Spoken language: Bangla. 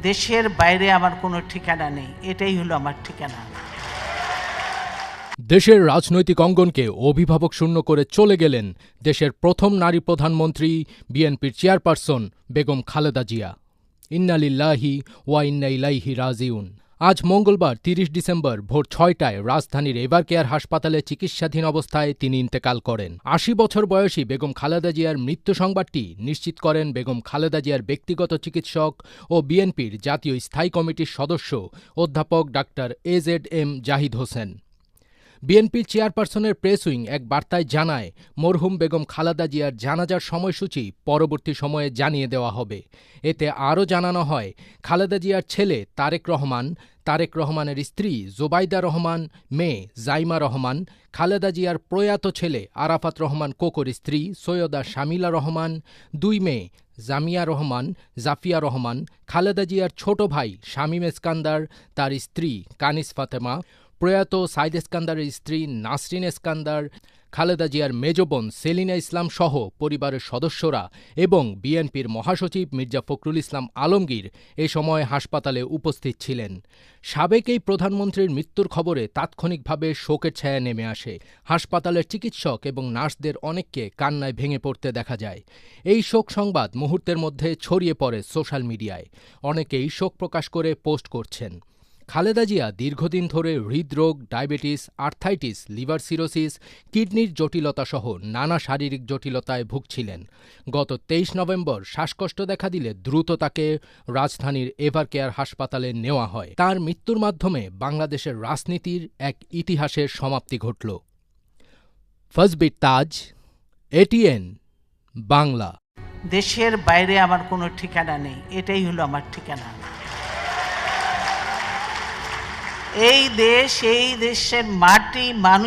দেশের বাইরে আমার কোনো ঠিকানা নেই, এটাই হলো আমার ঠিকানা। দেশের রাজনৈতিক অঙ্গনকে অভিভাবক শূন্য করে চলে গেলেন দেশের প্রথম নারী প্রধানমন্ত্রী, বিএনপির চেয়ারপারসন বেগম খালেদা জিয়া। ইন্না লিল্লাহি ওয়া ইন্না ইলাইহি রাজিউন। আজ মঙ্গলবার ৩০ ডিসেম্বর ভোর ৬টায় রাজধানীর এভারকেয়ার হাসপাতালে চিকিৎসাধীন অবস্থায় তিনি ইন্তেকাল করেন। ৮০ বছর বয়সী বেগম খালেদা জিয়ার মৃত্যু সংবাদটি নিশ্চিত করেন বেগম খালেদা জিয়ার ব্যক্তিগত চিকিৎসক ও বিএনপির জাতীয় স্থায়ী কমিটির সদস্য অধ্যাপক ডাক্তার এজেড.এম জাহিদ হোসেন। বিএনপির চেয়ারপারসনের প্রেস উইং এক বার্তায় জানায়, মরহুম বেগম খালেদা জিয়ার জানাজার সময়সূচি পরবর্তী সময়ে জানিয়ে দেওয়া হবে। এতে আরও জানানো হয়, খালেদা জিয়ার ছেলে তারেক রহমানের স্ত্রী জোবাইদা রহমান, মেয়ে জাইমা রহমান, খালেদা জিয়ার প্রয়াত ছেলে আরাফাত রহমান কোকোর স্ত্রী সৈয়দা শামিলা রহমান, ২ মেয়ে জামিয়া রহমান, জাফিয়া রহমান, খালেদা জিয়ার ছোট ভাই শামীম এসকান্দার, তার স্ত্রী কানিস ফাতেমা, প্রয়াত সাইদ এসকান্দারের স্ত্রী নাসরিন এসকান্দার, খালেদা জিয়ার মেজ বোন সেলিনা ইসলাম সহ পরিবারের সদস্যরা এবং বিএনপির মহাসচিব মির্জা ফখরুল ইসলাম আলমগীর এ সময় হাসপাতালে উপস্থিত ছিলেন। সাবেক এই প্রধানমন্ত্রীর মৃত্যুর খবরে তাৎক্ষণিকভাবে শোকের ছায়া নেমে আসে। হাসপাতালের চিকিৎসক এবং নার্সদের অনেককে কান্নায় ভেঙে পড়তে দেখা যায়। এই শোক সংবাদ মুহূর্তের মধ্যে ছড়িয়ে পড়ে সোশ্যাল মিডিয়ায়। অনেকেই শোক প্রকাশ করে পোস্ট করছেন। খালেদা জিয়া দীর্ঘদিন ধরে হৃদরোগ, ডায়াবেটিস, আর্থাইটিস, লিভার সিরোসিস, কিডনির জটিলতাসহ নানা শারীরিক জটিলতায় ভুগছিলেন। গত ২৩ নভেম্বর শ্বাসকষ্ট দেখা দিলে দ্রুত তাকে রাজধানীর এভারকেয়ার হাসপাতালে নেওয়া হয়। তার মৃত্যুর মাধ্যমে বাংলাদেশের রাজনীতির এক ইতিহাসের সমাপ্তি ঘটল। ফজবির তাজ, এটিএন বাংলা। দেশের বাইরে আমার কোনো ঠিকানা নেই, এটাই হলো আমার ঠিকানা। এই দেশ, এই দেশের মাটি, মানুষ